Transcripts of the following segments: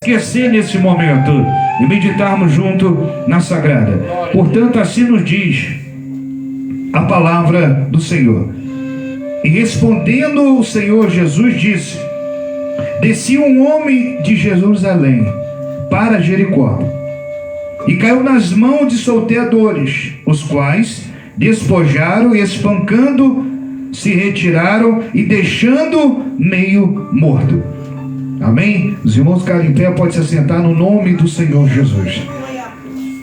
Esquecer nesse momento e meditarmos junto na Sagrada. Portanto, assim nos diz a palavra do Senhor. E respondendo o Senhor Jesus disse: descia um homem de Jerusalém para Jericó e caiu nas mãos de salteadores, os quais despojaram e espancando se retiraram e deixando meio morto. Amém? Os irmãos ficarem em pé, pode se assentar no nome do Senhor Jesus.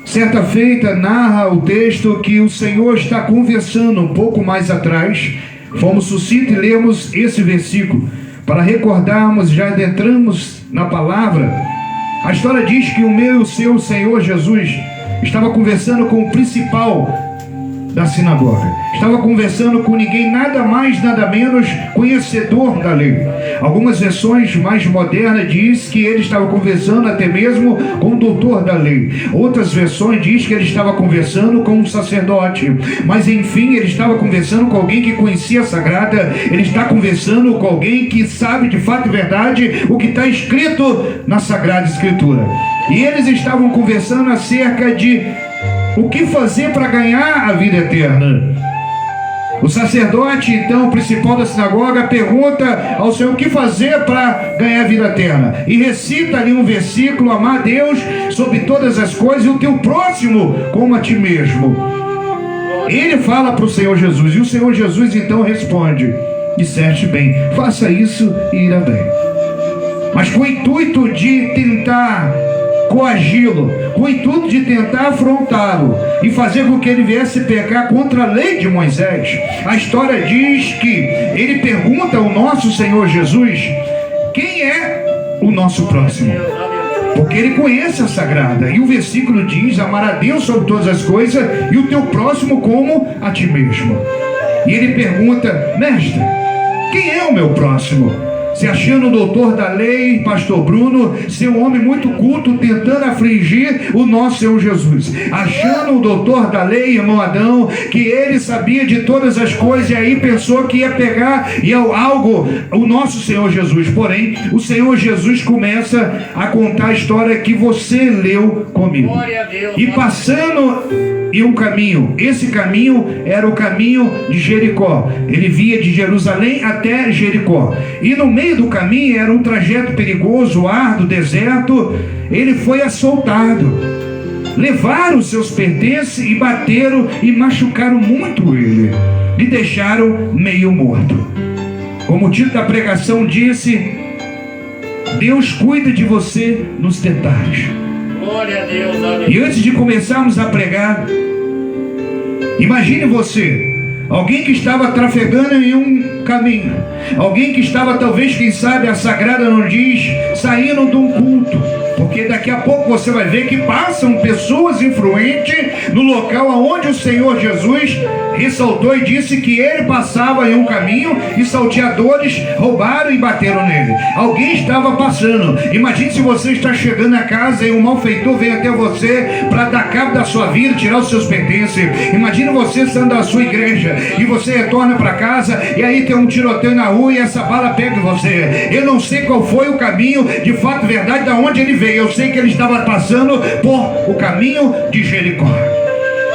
Certa feita narra o texto que o Senhor está conversando um pouco mais atrás. Fomos sucintos e lemos esse versículo para recordarmos, já adentramos na palavra. A história diz que o meu e o seu Senhor Jesus estava conversando com o principal da sinagoga. Estava conversando com ninguém, nada mais, nada menos conhecedor da lei. Algumas versões mais modernas diz que ele estava conversando até mesmo com o doutor da lei. Outras versões diz que ele estava conversando com um sacerdote. Mas enfim, ele estava conversando com alguém que conhecia a Sagrada. Ele está conversando com alguém que sabe de fato e verdade o que está escrito na Sagrada Escritura. E eles estavam conversando acerca de o que fazer para ganhar a vida eterna. O sacerdote, então, o principal da sinagoga, pergunta ao Senhor o que fazer para ganhar a vida eterna. E recita ali um versículo: amar a Deus sobre todas as coisas e o teu próximo como a ti mesmo. Ele fala para o Senhor Jesus, e o Senhor Jesus então responde: disseste bem, faça isso e irá bem. Mas com o intuito de tentar coagi-lo, com o intuito de tentar afrontá-lo e fazer com que ele viesse pecar contra a lei de Moisés. A história diz que ele pergunta ao nosso Senhor Jesus quem é o nosso próximo, porque ele conhece a Sagrada, e o versículo diz: amar a Deus sobre todas as coisas e o teu próximo como a ti mesmo. E ele pergunta: mestre, quem é o meu próximo? Se achando o doutor da lei, pastor Bruno, ser um homem muito culto, tentando afligir o nosso Senhor Jesus. Achando o doutor da lei, irmão Adão, que ele sabia de todas as coisas, e aí pensou que ia pegar algo, o nosso Senhor Jesus. Porém, o Senhor Jesus começa a contar a história que você leu comigo. Glória a Deus. E passando e um caminho, esse caminho era o caminho de Jericó. Ele via de Jerusalém até Jericó, e no meio do caminho era um trajeto perigoso, árduo, deserto. Ele foi assaltado, levaram os seus pertences e bateram e machucaram muito ele, e deixaram meio morto. Como o título da pregação disse, Deus cuida de você nos detalhes. Glória a Deus, aleluia. E antes de começarmos a pregar, imagine você, alguém que estava trafegando em um caminho, alguém que estava, talvez, quem sabe, a Sagrada não diz, saindo de um culto, porque daqui a pouco você vai ver que passam pessoas influentes no local onde o Senhor Jesus ressaltou e disse que ele passava em um caminho e salteadores roubaram e bateram nele. Alguém estava passando. Imagine se você está chegando a casa e um malfeitor vem até você para dar cabo da sua vida, tirar os seus pertences. Imagine você saindo da sua igreja e você retorna para casa e aí tem um tiroteio na rua e essa bala pega em você. Eu não sei qual foi o caminho, de fato e verdade, da onde ele veio. Eu sei que ele estava passando por o caminho de Jericó.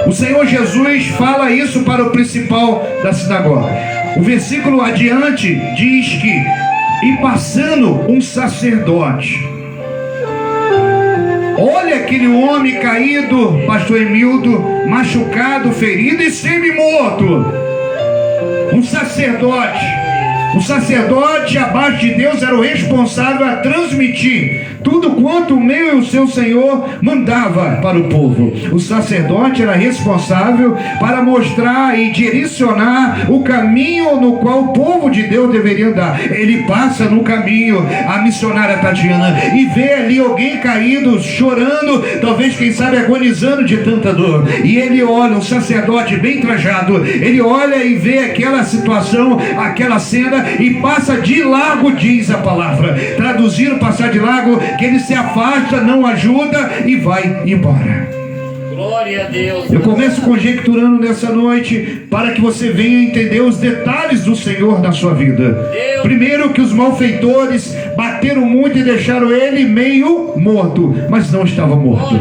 O Senhor Jesus fala isso para o principal da sinagoga. O versículo adiante diz que, e passando um sacerdote, olha aquele homem caído, pastor Emildo, machucado, ferido e semi-morto. Um sacerdote abaixo de Deus era o responsável a transmitir tudo quanto o meu e o seu Senhor mandava para o povo. O sacerdote era responsável para mostrar e direcionar o caminho no qual o povo de Deus deveria andar. Ele passa no caminho, a missionária Tatiana, e vê ali alguém caído, chorando, talvez, quem sabe, agonizando de tanta dor. E ele olha, um sacerdote bem trajado, ele olha e vê aquela situação, aquela cena, e passa de largo, diz a palavra. Traduzindo, passar de largo, que ele se afasta, não ajuda e vai embora. Glória a Deus. Eu começo conjecturando nessa noite para que você venha entender os detalhes do Senhor na sua vida. Deus. Primeiro, que os malfeitores bateram bateram muito e deixaram ele meio morto, mas não estava morto.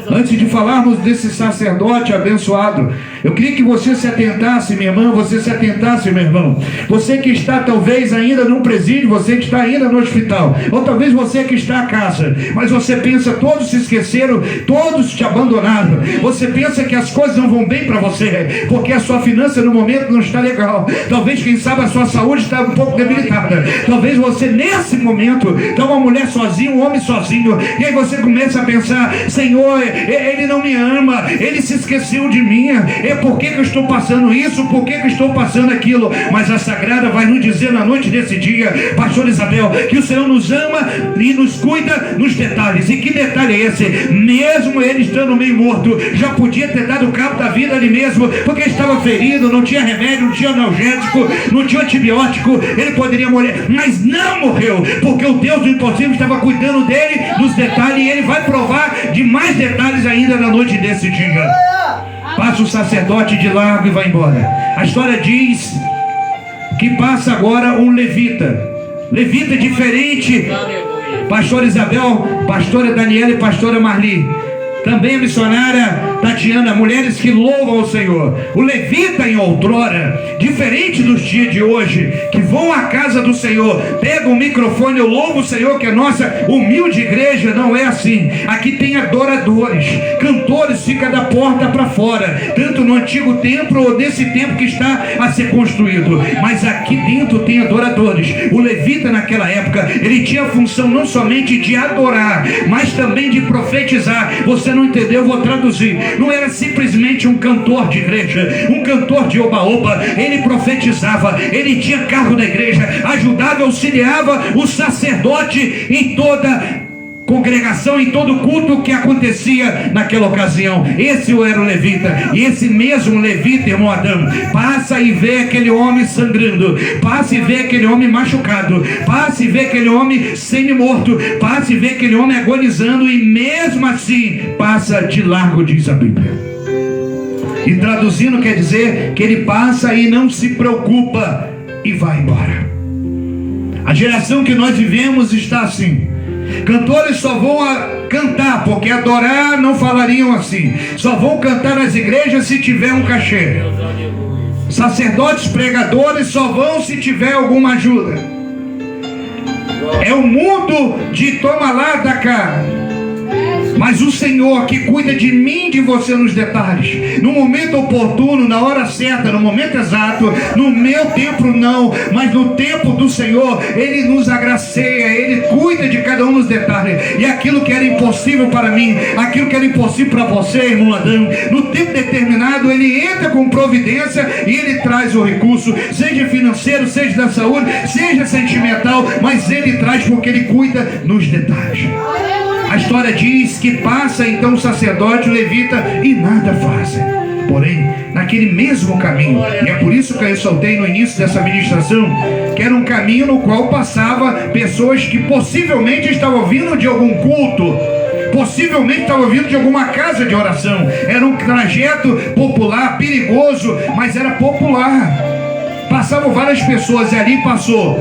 Antes de falarmos desse sacerdote abençoado, eu queria que você se atentasse, minha irmã, você se atentasse, meu irmão. Você que está talvez ainda num presídio, você que está ainda no hospital, ou talvez você que está em casa, mas você pensa, todos se esqueceram, todos te abandonaram. Você pensa que as coisas não vão bem para você, porque a sua finança no momento não está legal. Talvez, quem sabe, a sua saúde está um pouco debilitada. Talvez você nesse momento está uma mulher sozinha, um homem sozinho, e aí você começa a pensar, Senhor, Ele não me ama, Ele se esqueceu de mim, por que eu estou passando isso, por que eu estou passando aquilo? Mas a Sagrada vai nos dizer na noite desse dia, pastor Isabel, que o Senhor nos ama e nos cuida nos detalhes. E que detalhe é esse? Mesmo ele estando meio morto, já podia ter dado cabo da vida ali mesmo, porque estava ferido, não tinha remédio, não tinha analgésico, não tinha antibiótico, ele poderia morrer, mas não morreu, porque o Deus do impossível estava cuidando dele nos detalhes, e ele vai provar de mais detalhes ainda na noite desse dia. Passa o sacerdote de largo e vai embora. A história diz que passa agora um levita. Levita diferente. Pastor Isabel, pastora Daniela e pastora Marli. Também a missionária Tatiana, mulheres que louvam o Senhor. O levita em outrora, diferente dos dias de hoje, que vão à casa do Senhor, pega o microfone, eu louvo o Senhor, que a nossa humilde igreja não é assim. Aqui tem adoradores, cantores, fica da porta para fora, tanto no antigo templo ou desse templo que está a ser construído. Mas aqui dentro tem adoradores. O levita naquela época, ele tinha a função não somente de adorar, mas também de profetizar. Você não entendeu? Eu vou traduzir. Não era simplesmente um cantor de igreja, um cantor de oba-oba. Ele profetizava, ele tinha cargo da igreja, ajudava, auxiliava o sacerdote em toda congregação, em todo culto que acontecia naquela ocasião. Esse era o levita. E esse mesmo levita, irmão Adão, passa e vê aquele homem sangrando, passa e vê aquele homem machucado, passa e vê aquele homem semi-morto, passa e vê aquele homem agonizando, e mesmo assim passa de largo, diz a Bíblia. E traduzindo quer dizer que ele passa e não se preocupa e vai embora. A geração que nós vivemos está assim. Cantores só vão cantar, porque adorar não falariam assim. Só vão cantar nas igrejas se tiver um cachê. Sacerdotes, pregadores só vão se tiver alguma ajuda. É o mundo de toma lá da cá. Mas o Senhor que cuida de mim, de você nos detalhes, no momento oportuno, na hora certa, no momento exato, no meu tempo não, mas no tempo do Senhor, Ele nos agraceia, Ele cuida de cada um dos detalhes. E aquilo que era impossível para mim, aquilo que era impossível para você, irmão Adão, no tempo determinado, Ele entra com providência e Ele traz o recurso, seja financeiro, seja da saúde, seja sentimental, mas Ele traz porque Ele cuida nos detalhes. A história diz que passa então o sacerdote, o levita, e nada fazem. Porém, naquele mesmo caminho, e é por isso que eu ressaltei no início dessa ministração, que era um caminho no qual passava pessoas que possivelmente estavam vindo de algum culto, possivelmente estavam vindo de alguma casa de oração. Era um trajeto popular, perigoso, mas era popular. Passavam várias pessoas, e ali passou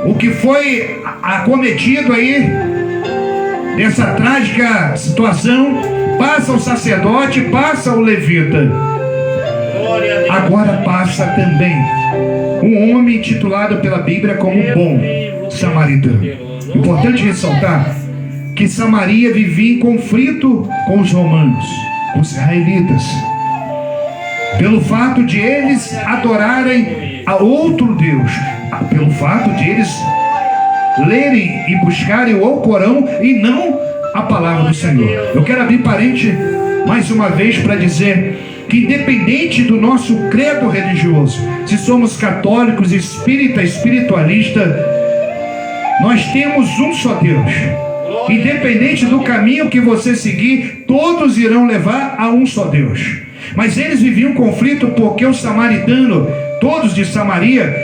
o que foi acometido aí dessa trágica situação. Passa o sacerdote, passa o levita. Agora passa também um homem titulado pela Bíblia como bom samaritano. Importante ressaltar que Samaria vivia em conflito com os romanos, com os israelitas, pelo fato de eles adorarem a outro Deus, pelo fato de eles lerem e buscarem o Alcorão e não a palavra do Senhor. Eu quero abrir parente mais uma vez para dizer que, independente do nosso credo religioso, se somos católicos, espírita, espiritualista, nós temos um só Deus. Independente do caminho que você seguir, todos irão levar a um só Deus. Mas eles viviam um conflito porque o samaritano, todos de Samaria,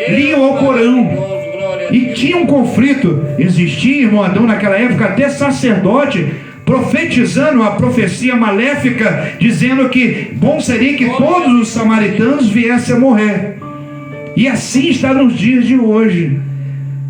liam o Alcorão. E tinha um conflito. Existia, irmão Adão, naquela época, até sacerdote profetizando a profecia maléfica, dizendo que bom seria que todos os samaritanos viessem a morrer. E assim está nos dias de hoje.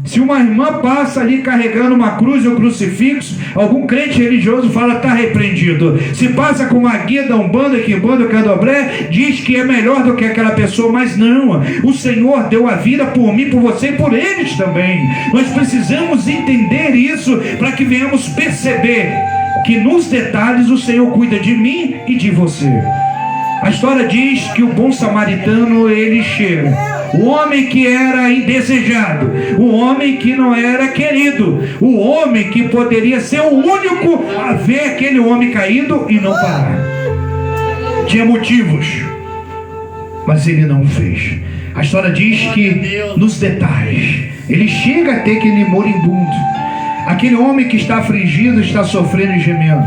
Se uma irmã passa ali carregando uma cruz ou crucifixo, algum crente religioso fala, está repreendido. Se passa com uma guia da Umbanda, Quimbanda, Candomblé, diz que é melhor do que aquela pessoa, mas não. O Senhor deu a vida por mim, por você e por eles também. Nós precisamos entender isso para que venhamos perceber que nos detalhes o Senhor cuida de mim e de você. A história diz que o bom samaritano, ele chega. O homem que era indesejado, o homem que não era querido, o homem que poderia ser o único a ver aquele homem caído e não parar. Tinha motivos, mas ele não fez. A história diz que nos detalhes, ele chega até aquele moribundo, aquele homem que está afligido, está sofrendo e gemendo.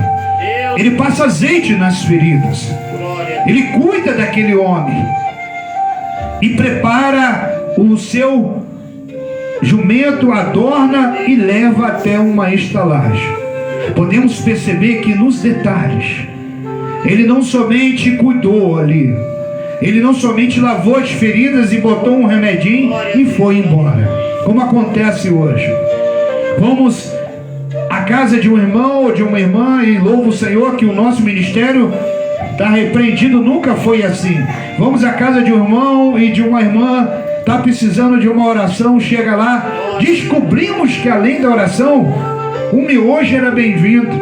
Ele passa azeite nas feridas, ele cuida daquele homem e prepara o seu jumento, adorna e leva até uma estalagem. Podemos perceber que nos detalhes, ele não somente cuidou ali, ele não somente lavou as feridas e botou um remedinho e foi embora, como acontece hoje. Vamos à casa de um irmão ou de uma irmã e louva o Senhor que o nosso ministério está repreendido, nunca foi assim. Vamos à casa de um irmão e de uma irmã, está precisando de uma oração, chega lá, descobrimos que além da oração, o miojo era bem-vindo.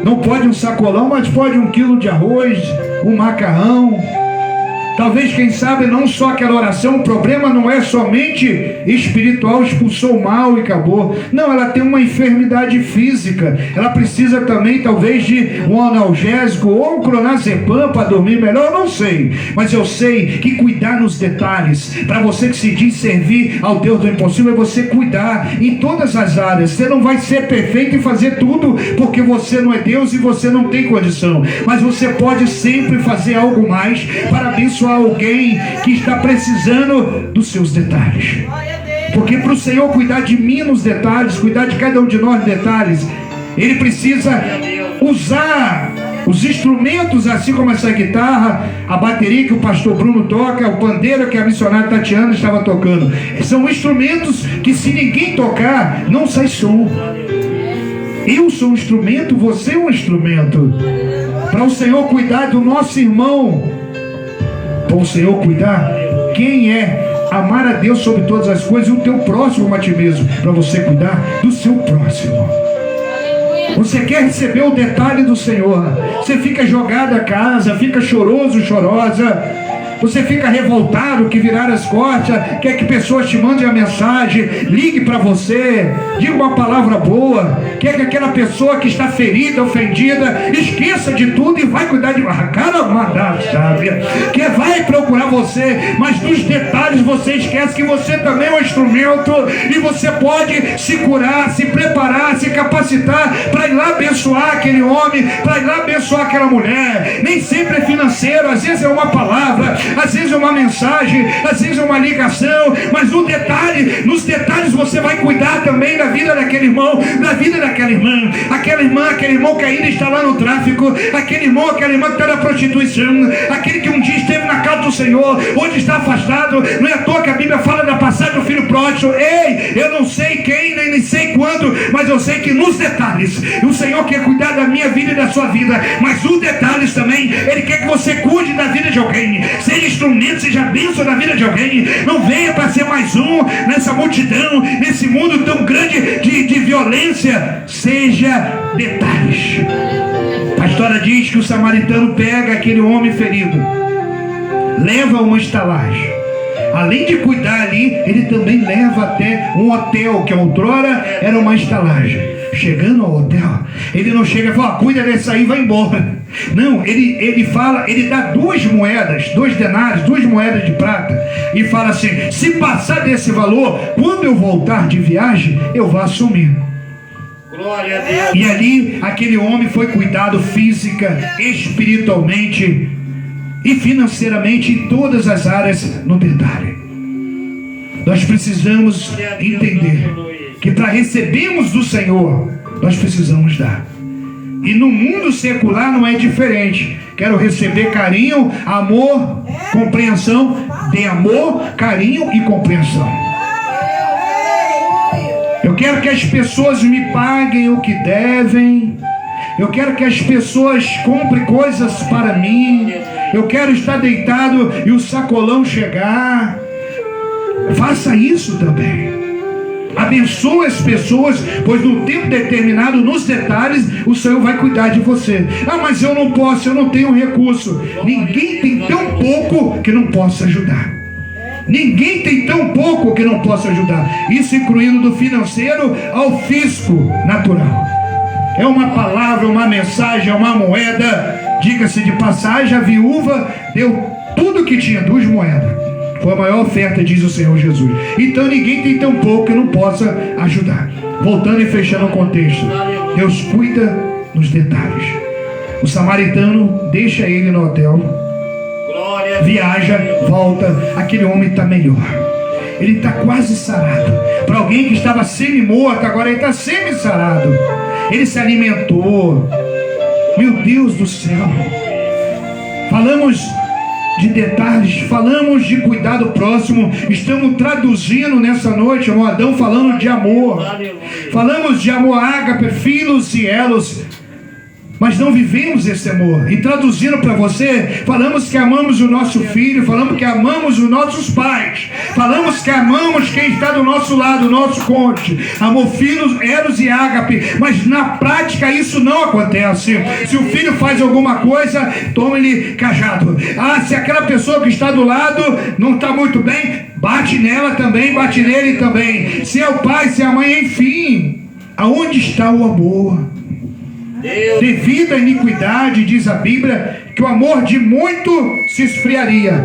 Não pode um sacolão, mas pode 1 quilo de arroz, um macarrão. Talvez, quem sabe, não só aquela oração, o problema não é somente espiritual, expulsou o mal e acabou. Não, ela tem uma enfermidade física. Ela precisa também, talvez, de um analgésico ou um clonazepam para dormir melhor, eu não sei. Mas eu sei que cuidar nos detalhes, para você que se diz servir ao Deus do impossível, é você cuidar em todas as áreas. Você não vai ser perfeito e fazer tudo, porque você não é Deus e você não tem condição. Mas você pode sempre fazer algo mais para abençoar alguém que está precisando dos seus detalhes. Porque para o Senhor cuidar de mim nos detalhes, cuidar de cada um de nós nos detalhes, Ele precisa usar os instrumentos, assim como essa guitarra, a bateria que o pastor Bruno toca, o pandeiro que a missionária Tatiana estava tocando. São instrumentos que, se ninguém tocar, não sai som. Eu sou um instrumento, você é um instrumento. Para o Senhor cuidar do nosso irmão, para o Senhor cuidar, quem é amar a Deus sobre todas as coisas e o teu próximo como a ti mesmo, para você cuidar do seu próximo. Você quer receber o detalhe do Senhor, você fica jogado a casa, fica choroso, chorosa, você fica revoltado que viraram as costas, quer que pessoas te mandem a mensagem, ligue para você, diga uma palavra boa, quer que aquela pessoa que está ferida, ofendida, esqueça de tudo e vai cuidar de cara mandada, sabe? Que vai procurar você, mas dos detalhes você esquece que você também é um instrumento e você pode se curar, se preparar, se capacitar para ir lá abençoar aquele homem, para ir lá abençoar aquela mulher. Nem sempre é financeiro, às vezes é uma palavra, às vezes é uma mensagem, às vezes é uma ligação, mas no detalhe, nos detalhes você vai cuidar também da vida daquele irmão, da vida daquela irmã, aquele irmão que ainda está lá no tráfico, aquele irmão, aquela irmã que está na prostituição, aquele que um dia esteve na casa do Senhor, hoje está afastado. Não é à toa que a Bíblia fala da passagem do filho pródigo. Ei, eu não sei quem, nem sei quando, mas eu sei que nos detalhes, o Senhor quer cuidar da minha vida e da sua vida, mas os detalhes também, Ele quer que você cuide da vida de alguém, seja instrumento, seja bênção na vida de alguém. Não venha para ser mais um nessa multidão, nesse mundo tão grande de violência. Seja detalhes. A história diz que o samaritano pega aquele homem ferido, leva a uma estalagem. Além de cuidar ali, ele também leva até um hotel, que outrora era uma estalagem. Chegando ao hotel, ele não chega e fala, cuida desse aí, vai embora. Não, ele fala, ele dá 2 moedas, 2 denários, 2 moedas de prata, e fala assim, se passar desse valor, quando eu voltar de viagem, eu vou assumir. Glória a Deus. E ali, aquele homem foi cuidado física, espiritualmente e financeiramente, em todas as áreas, no detalhe. Nós precisamos entender que para recebermos do Senhor, nós precisamos dar. E no mundo secular não é diferente. Quero receber carinho, amor, compreensão. Dê amor, carinho e compreensão. quero que as pessoas me paguem o que devem. Eu quero que as pessoas comprem coisas para mim. Eu quero estar deitado e o sacolão chegar. Faça isso também. Abençoe as pessoas, pois no tempo determinado, nos detalhes, o Senhor vai cuidar de você. Ah, mas eu não posso, eu não tenho recurso. Ninguém tem tão pouco que não possa ajudar. Ninguém tem tão pouco que não possa ajudar. Isso incluindo do financeiro ao físico natural. É uma palavra, uma mensagem, é uma moeda. Diga-se de passagem, a viúva deu tudo que tinha, 2 moedas. Foi a maior oferta, diz o Senhor Jesus. Então ninguém tem tão pouco que não possa ajudar. Voltando e fechando o contexto, Deus cuida nos detalhes. O samaritano deixa ele no hotel, viaja, volta. Aquele homem está melhor. Ele está quase sarado. Para alguém que estava semi-morto, agora ele está semi-sarado. Ele se alimentou. Meu Deus do céu. Falamos de detalhes, falamos de cuidado próximo. Estamos traduzindo nessa noite, irmão Adão, falando de amor. Falamos de amor ágape, filos e elos, mas não vivemos esse amor. E traduzindo para você, falamos que amamos o nosso filho, falamos que amamos os nossos pais, falamos que amamos quem está do nosso lado, o nosso cônjuge. Amor, filhos, elos e ágape, mas na prática isso não acontece. Se o filho faz alguma coisa, toma-lhe cajado. Ah, se aquela pessoa que está do lado não está muito bem, bate nela também, bate nele também. Se é o pai, se é a mãe, enfim, aonde está o amor? Devido à iniquidade, diz a Bíblia, que o amor de muito se esfriaria.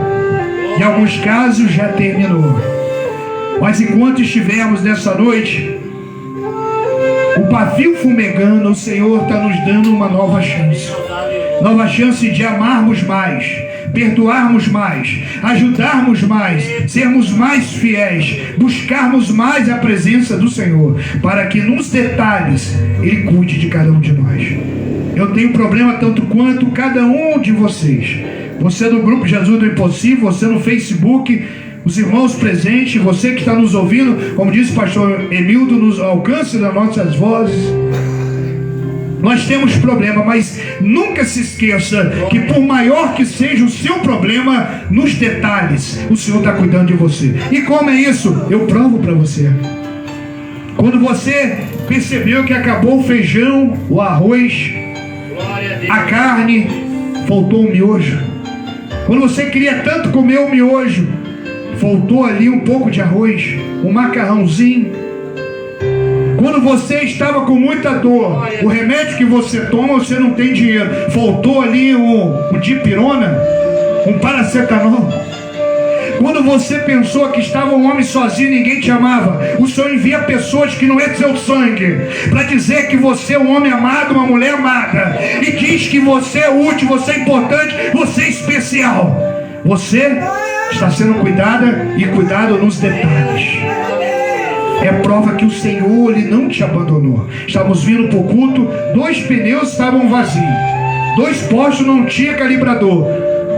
Em alguns casos já terminou. Mas enquanto estivermos nessa noite, o pavio fumegando, o Senhor está nos dando uma nova chance. Nova chance de amarmos mais, perdoarmos mais, ajudarmos mais, sermos mais fiéis, buscarmos mais a presença do Senhor, para que nos detalhes Ele cuide de cada um de nós. Eu tenho problema tanto quanto cada um de vocês. Você do Grupo Jesus do Impossível, você no Facebook, os irmãos presentes, você que está nos ouvindo, como disse o pastor Emildo, nos alcance das nossas vozes. Nós temos problema, mas nunca se esqueça que por maior que seja o seu problema, nos detalhes, o Senhor está cuidando de você. E como é isso? Eu provo para você. Quando você percebeu que acabou o feijão, o arroz, a carne, faltou o miojo. Quando você queria tanto comer o miojo, faltou ali um pouco de arroz, um macarrãozinho. Quando você estava com muita dor, o remédio que você toma, você não tem dinheiro, faltou ali um dipirona, um paracetamol. Quando você pensou que estava um homem sozinho, ninguém te amava, o Senhor envia pessoas que não é seu sangue, para dizer que você é um homem amado, uma mulher amada, e diz que você é útil, você é importante, você é especial. Você está sendo cuidada e cuidado nos detalhes. É prova que o Senhor, Ele não te abandonou. Estávamos vindo para o culto, 2 pneus estavam vazios, 2 postos não tinha calibrador,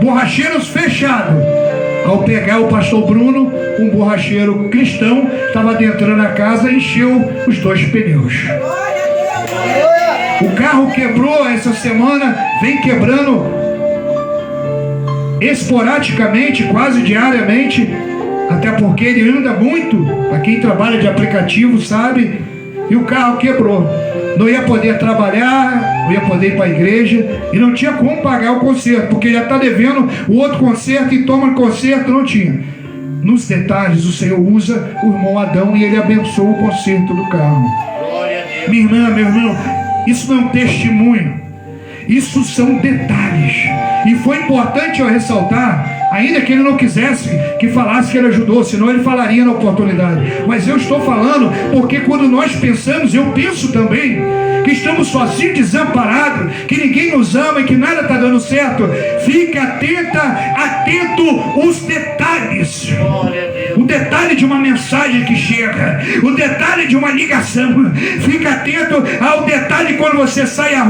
borracheiros fechados. Ao pegar o pastor Bruno, um borracheiro cristão, estava adentrando a casa e encheu os 2 pneus. O carro quebrou essa semana, vem quebrando esporadicamente, quase diariamente, até porque ele anda muito, para quem trabalha de aplicativo sabe, e o carro quebrou. Não ia poder trabalhar, não ia poder ir para a igreja, e não tinha como pagar o conserto, porque já está devendo o outro conserto e toma conserto, não tinha. Nos detalhes, o Senhor usa o irmão Adão e ele abençoa o conserto do carro. Minha irmã, meu irmão, isso não é um testemunho, isso são detalhes. E foi importante eu ressaltar, ainda que ele não quisesse que falasse que ele ajudou, senão ele falaria na oportunidade. Mas eu estou falando porque quando nós pensamos, eu penso também, que estamos sozinhos, desamparados, que ninguém nos ama e que nada está dando certo. Fique atento os detalhes. O detalhe de uma mensagem que chega, o detalhe de uma ligação. Fique atento ao detalhe quando você sai à rua.